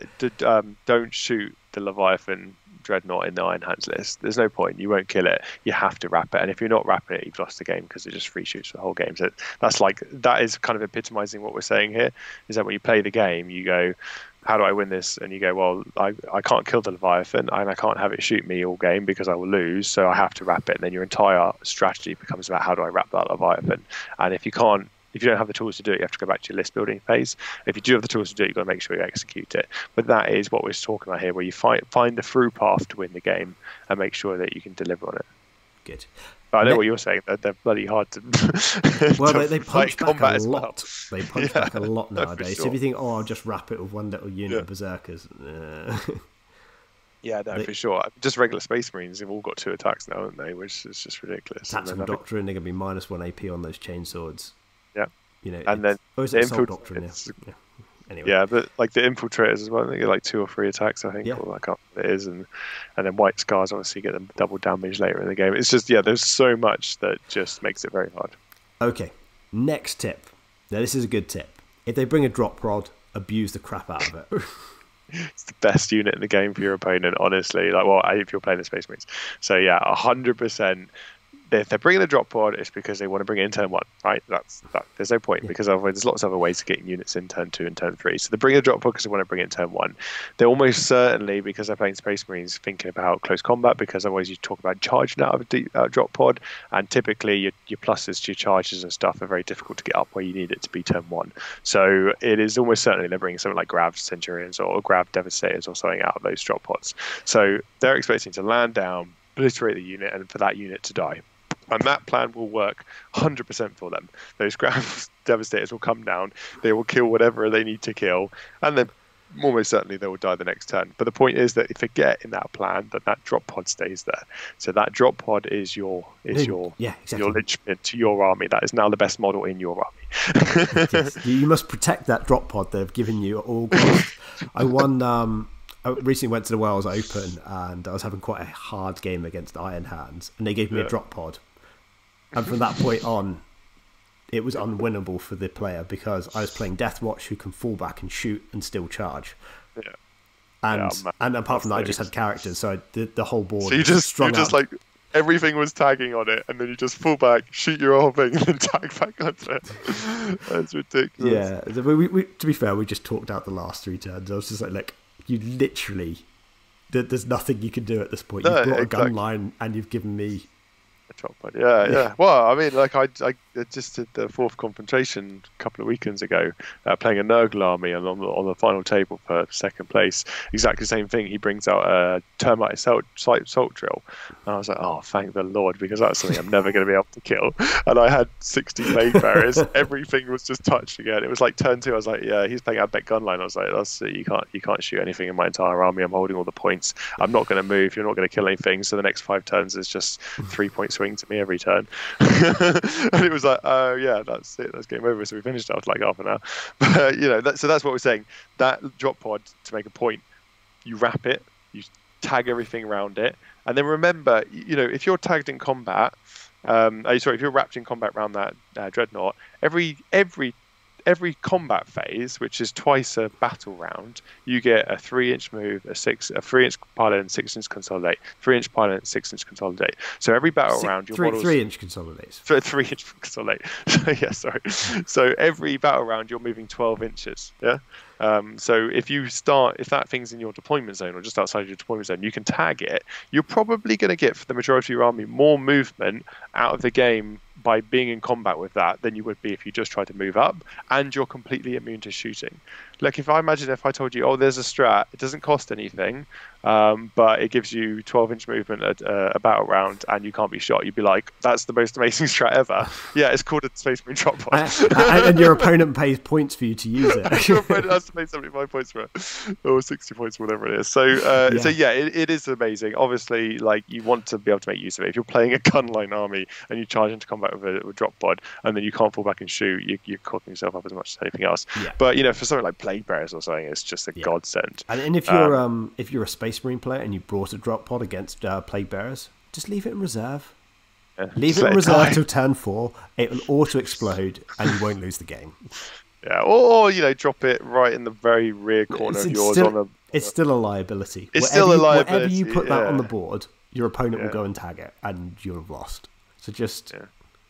S2: don't shoot the Leviathan Dreadnought in the Iron Hands list. There's no point. You won't kill it. You have to wrap it, and if you're not wrapping it, you've lost the game because it just free shoots for the whole game. So that is kind of epitomizing what we're saying here. Is that when you play the game, you go, how do I win this? And you go, well, I can't kill the Leviathan and I can't have it shoot me all game because I will lose, so I have to wrap it. And then your entire strategy becomes about how do I wrap that Leviathan. And if you don't have the tools to do it, you have to go back to your list building phase. If you do have the tools to do it, you've got to make sure you execute it. But that is what we're talking about here, where you find the through path to win the game and make sure that you can deliver on it.
S1: Good.
S2: But I know what you're saying. They're bloody hard to.
S1: Well,
S2: to
S1: they punch back a lot.
S2: Well.
S1: They punch back a lot nowadays.
S2: Sure.
S1: So if you think, I'll just wrap it with one little unit of berserkers.
S2: Yeah, no, for sure. Just regular Space Marines have all got 2 attacks now, haven't they? Which is just ridiculous.
S1: That's from Doctrine. They're going to be -1 AP on those chain swords.
S2: Yeah.
S1: And then the Assault Doctrine. Yeah. Anyway.
S2: Yeah, but the Infiltrators as well. They get 2 or 3 attacks, I think. Yeah. Or I can't remember what it is, and then White Scars obviously get them double damage later in the game. It's just there's so much that just makes it very hard.
S1: Okay, next tip. Now this is a good tip. If they bring a drop rod, abuse the crap out of it.
S2: It's the best unit in the game for your opponent, honestly. If you're playing the Space Marines. So yeah, 100%. If they're bringing the drop pod, it's because they want to bring it in turn 1, right? There's no point, because otherwise there's lots of other ways of getting units in turn 2 and turn 3. So they bring the drop pod because they want to bring it in turn 1. They're almost certainly, because they're playing Space Marines, thinking about close combat, because otherwise you talk about charging out of a drop pod, and typically your pluses to your charges and stuff are very difficult to get up where you need it to be turn 1. So it is almost certainly they're bringing something like Grav Centurions or Grav Devastators or something out of those drop pods. So they're expecting to land down, obliterate the unit, and for that unit to die. And that plan will work 100% for them. Those Grav Devastators will come down, they will kill whatever they need to kill, and then almost certainly they will die the next turn. But the point is that if you get in that plan, that drop pod stays there. So that drop pod is your linchpin to your army. That is now the best model in your army.
S1: Yes. You must protect that drop pod they've given you at all costs. I recently went to the Wales Open and I was having quite a hard game against Iron Hands, and they gave me a drop pod. And from that point on, it was unwinnable for the player because I was playing Deathwatch, who can fall back and shoot and still charge. Yeah. And apart from that, I just had characters, so the whole board.
S2: So you just everything was tagging on it, and then you just fall back, shoot your whole thing, and then tag back onto it. That's ridiculous.
S1: Yeah. To be fair, we just talked out the last 3 turns. I was just like, you literally there's nothing you can do at this point.
S2: No,
S1: You've brought
S2: exactly.
S1: a gun line and you've given me
S2: A drop pod. Yeah. Well, I mean, like I just did the fourth confrontation a couple of weekends ago, playing a Nurgle army, and on the final table for second place, exactly the same thing. He brings out a termite assault drill, and I was like, oh, thank the Lord, because that's something I'm never going to be able to kill. And I had 60 blade bearers. Everything was just touched again. It was like turn 2. I was like, yeah, he's playing Advent gunline. I was like, that's it. You can't shoot anything in my entire army. I'm holding all the points. I'm not going to move. You're not going to kill anything. So the next 5 turns is just 3-point swing to me every turn. And it was like, oh yeah, that's it. That's game over. So we finished after like half an hour. But so that's what we're saying. That drop pod, to make a point, you wrap it, you tag everything around it, and then remember, if you're tagged in combat, if you're wrapped in combat around that dreadnought, every combat phase, which is twice a battle round, you get a 3-inch move, a 3-inch pilot, and 6-inch consolidate. 3-inch pilot, 6-inch consolidate. So every battle round, your models
S1: 3-inch consolidates.
S2: 3-inch consolidate. Yeah, sorry. So every battle round, you're moving 12 inches. Yeah. So if that thing's in your deployment zone or just outside your deployment zone, you can tag it. You're probably going to get, for the majority of your army, more movement out of the game by being in combat with that than you would be if you just tried to move up, and you're completely immune to shooting. Like, if I told you, oh, there's a strat, it doesn't cost anything, but it gives you 12-inch movement at a battle round and you can't be shot, you'd be like, that's the most amazing strat ever. Yeah, it's called a Space Marine drop pod.
S1: And your opponent pays points for you to use it.
S2: Your opponent has to pay 75 points for it, or 60 points, whatever it is. So it is amazing. Obviously, like, you want to be able to make use of it. If you're playing a gunline army and you charge into combat with a drop pod and then you can't fall back and shoot, you're cocking yourself up as much as anything else. Yeah. But for something like Plague Bearers or something, it's just a godsend. And
S1: if you're a Space Marine player and you brought a drop pod against Plague Bearers, just leave it in reserve. Yeah, leave it in reserve till turn 4. It will auto explode and you won't lose the game.
S2: Yeah, or drop it right in the very rear corner of yours.
S1: It's still a liability.
S2: It's still a liability.
S1: Whatever you put that on the board, your opponent will go and tag it, and you'll have lost. So just.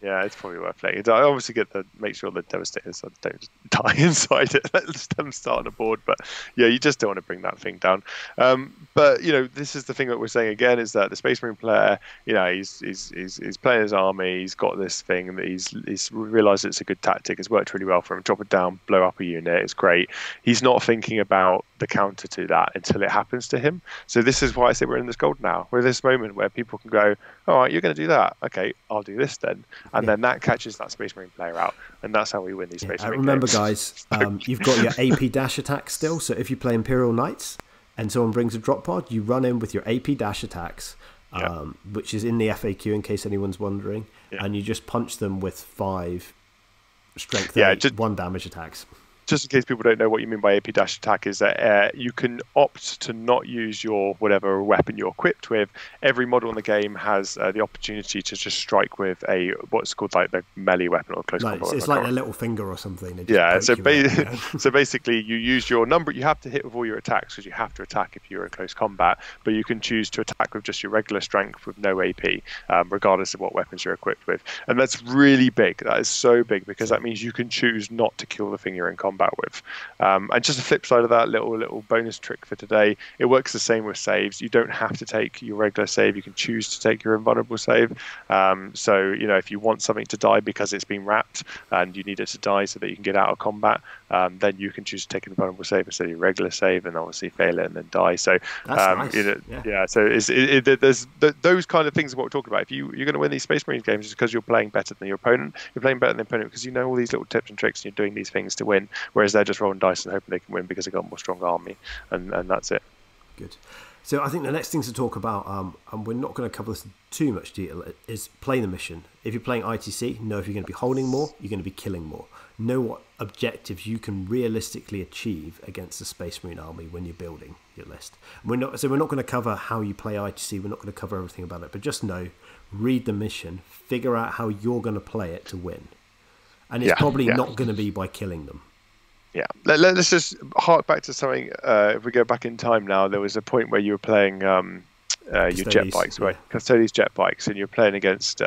S2: Yeah, it's probably worth playing. I obviously make sure the Devastators don't die inside it. Let them start on the board. But yeah, you just don't want to bring that thing down. But this is the thing that we're saying again, is that the Space Marine player, he's playing his army. He's got this thing that he's realised it's a good tactic. It's worked really well for him. Drop it down, blow up a unit. It's great. He's not thinking about the counter to that until it happens to him. So this is why I say we're in this gold now. We're in this moment where people can go, all right, you're going to do that. Okay, I'll do this then. And then that catches that Space Marine player out, and that's how we win these Space Marine
S1: remember,
S2: games.
S1: guys, you've got your AP dash attack still. So if you play Imperial Knights and someone brings a drop pod, you run in with your AP dash attacks, which is in the FAQ in case anyone's wondering, and you just punch them with 5 strength 8, 1 damage attacks.
S2: Just in case people don't know what you mean by AP dash attack, is that you can opt to not use your whatever weapon you're equipped with. Every model in the game has the opportunity to just strike with what's called like the melee weapon or close combat.
S1: It's like a little finger or something.
S2: So basically you use your number. You have to hit with all your attacks because you have to attack if you're in close combat, but you can choose to attack with just your regular strength with no AP, regardless of what weapons you're equipped with. And that's really big. That is so big, because that means you can choose not to kill the thing you're in combat with. And just the flip side of that, little bonus trick for today, it works the same with saves. You don't have to take your regular save. You can choose to take your invulnerable save. So if you want something to die because it's been wrapped and you need it to die so that you can get out of combat, then you can choose to take an invulnerable save instead of your regular save, and obviously fail it and then die. So
S1: that's nice.
S2: So there's those kind of things what we're talking about. If you're going to win these Space Marines games, it's because you're playing better than your opponent. You're playing better than the opponent because you know all these little tips and tricks and you're doing these things to win, whereas they're just rolling dice and hoping they can win because they've got a more strong army, and that's it.
S1: Good. So I think the next thing to talk about, and we're not going to cover this in too much detail, is play the mission. If you're playing ITC, know if you're going to be holding more, you're going to be killing more. Know what objectives you can realistically achieve against the Space Marine army when you're building your list. We're not going to cover how you play ITC. We're not going to cover everything about it, but just know, read the mission, figure out how you're going to play it to win. And it's probably not going to be by killing them.
S2: Yeah, let's just hark back to something. If we go back in time now, there was a point where you were playing your jet bikes, right? Custodies jet bikes, and you're playing against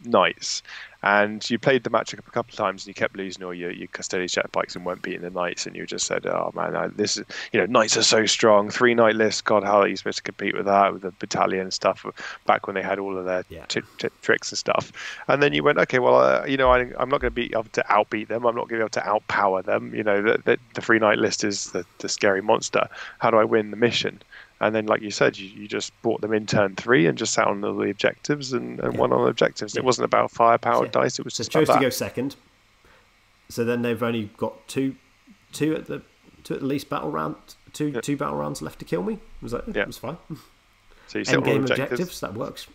S2: knights. and you played the match a couple of times and you kept losing all your custodian jet bikes and weren't beating the knights, and you just said, oh man, this is, knights are so strong, 3-knight list, god, how are you supposed to compete with that, with the battalion and stuff, back when they had all of their tricks and stuff. And then you went, okay, well, I'm not going to be able to outbeat them, I'm not going to be able to outpower them, the 3-knight list is the scary monster. How do I win the mission? And then, like you said, you just brought them in turn 3 and just sat on all the objectives and won on the objectives. It wasn't about firepower dice. It was just
S1: chose
S2: about
S1: to go second. So then they've only got two at least battle round, two battle rounds left to kill me. It was fine.
S2: So you sit on
S1: game
S2: objectives.
S1: That works.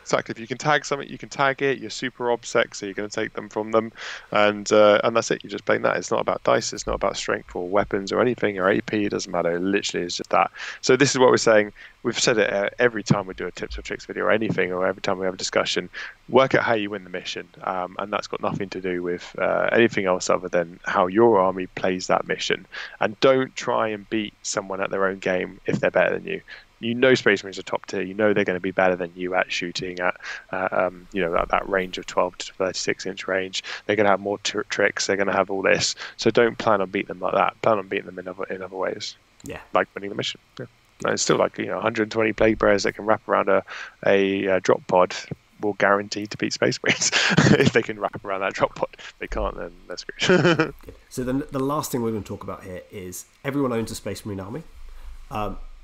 S2: Exactly. If you can tag something, you can tag it. You're super OPSEC, so you're going to take them from them, and that's it. You're just playing that. It's not about dice. It's not about strength or weapons or anything or AP. It doesn't matter. It literally is just that. So this is what we're saying. We've said it every time we do a tips or tricks video or anything, or every time we have a discussion. Work out how you win the mission, and that's got nothing to do with anything else other than how your army plays that mission. And don't try and beat someone at their own game if they're better than you. Space Marines are top tier. They're going to be better than you at shooting at, at that range of 12 to 36 inch range. They're going to have more tricks. They're going to have all this. So don't plan on beating them like that. Plan on beating them in other ways.
S1: Yeah,
S2: like winning the mission. Yeah. And it's still like 120 plague bearers that can wrap around a drop pod will guarantee to beat Space Marines if they can wrap around that drop pod. If they can't, then they're screwed.
S1: So then the last thing we're going to talk about here is everyone owns a Space Marine army.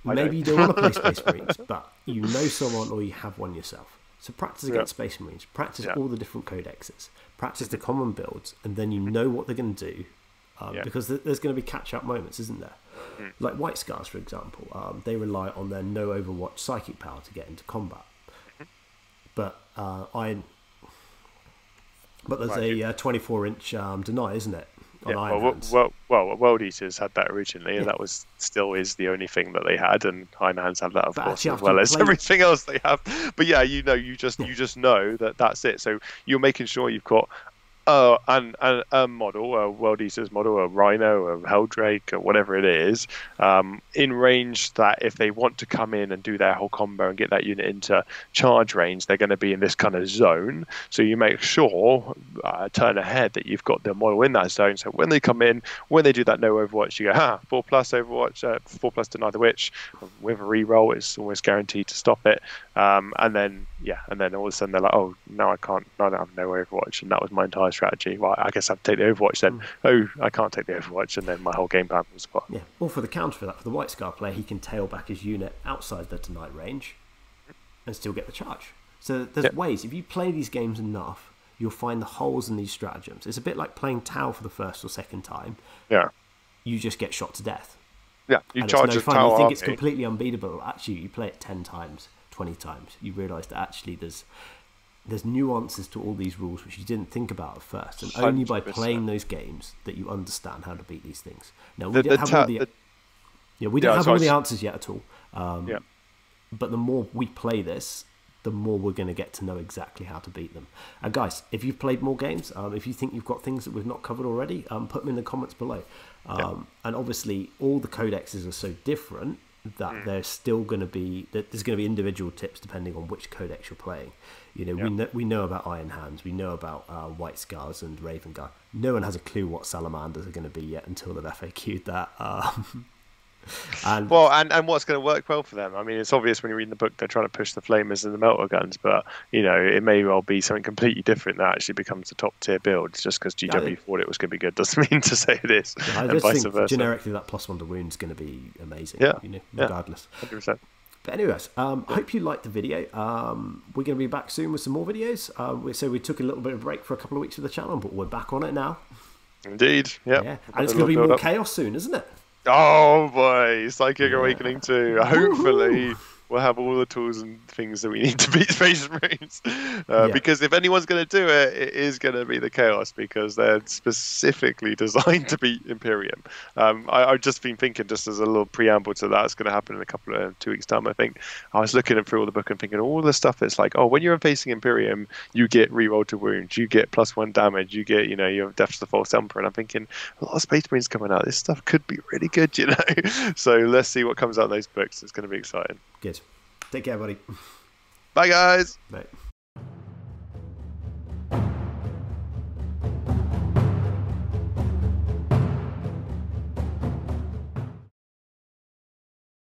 S1: Maybe you don't want to play Space Marines, but you know someone or you have one yourself. So practice against Space Marines. Practice all the different codexes. Practice the common builds, and then you know what they're going to do. Because there's going to be catch-up moments, isn't there? Like White Scars, for example. They rely on their no Overwatch psychic power to get into combat. But there's a 24-inch deny, isn't it?
S2: World Eaters had that originally, and that was still is the only thing that they had, and Iron Hands have that, of course, as well as everything else they have. But yeah, you just know that's it. So you're making sure you've got a model, a World Eaters model, a Rhino, a Helldrake, or whatever it is, in range that if they want to come in and do their whole combo and get that unit into charge range, they're going to be in this kind of zone. So you make sure, turn ahead, that you've got the model in that zone. So when they come in, when they do that no Overwatch, you go, 4+ Overwatch, 4+ Deny the Witch, with a reroll, it's almost guaranteed to stop it. And then all of a sudden they're like, oh, now I don't have no Overwatch, and that was my entire strategy. Well, I guess I have to take the Overwatch then. Oh, I can't take the Overwatch, and then my whole game plan was apart.
S1: Yeah. Or for the counter for that, for the White Scar player, he can tail back his unit outside the denied range and still get the charge. So there's ways. If you play these games enough, you'll find the holes in these stratagems. It's a bit like playing Tau for the first or second time. Yeah. You just get shot to death.
S2: Yeah. You charge a Tau.
S1: You think it's completely unbeatable. Actually, you play it 10 times, 20 times. You realise that actually there's nuances to all these rules which you didn't think about at first, and only by playing those games that you understand how to beat these things. Now we don't have all the answers yet at all. But the more we play this, the more we're going to get to know exactly how to beat them. And guys, if you've played more games, if you think you've got things that we've not covered already, put them in the comments below. And obviously, all the codexes are so different that there's still going to be individual tips depending on which codex you're playing. We know about Iron Hands, we know about White Scars and Raven Guard. No one has a clue what salamanders are going to be yet until they've FAQ'd that. And
S2: what's going to work well for them? I mean, it's obvious when you read the book they're trying to push the flamers and the melter guns, but it may well be something completely different that actually becomes the top tier build. Just because GW thought it was going to be good doesn't mean to say it is.
S1: I just think versa. Generically that +1 to wound is going to be amazing. Regardless.
S2: 100%.
S1: But anyways, hope you liked the video. We're going to be back soon with some more videos. So we took a little bit of a break for a couple of weeks with the channel, but we're back on it now.
S2: Indeed,
S1: yeah. And it's going to be more chaos soon, isn't it?
S2: Oh boy, Psychic Awakening 2. Hopefully we'll have all the tools and things that we need to beat Space Marines. Because if anyone's going to do it, it is going to be the Chaos, because they're specifically designed to beat Imperium. I've just been thinking, just as a little preamble to that, it's going to happen in a couple of 2 weeks' time, I think. I was looking through all the book and thinking all the stuff that's like, oh, when you're facing Imperium, you get reroll to wounds, you get +1 damage, you get, you have Death to the False Emperor. And I'm thinking, a lot of Space Marines coming out. This stuff could be really good, So let's see what comes out of those books. It's going to be exciting.
S1: Good. Take care, buddy.
S2: Bye, guys.
S1: Bye.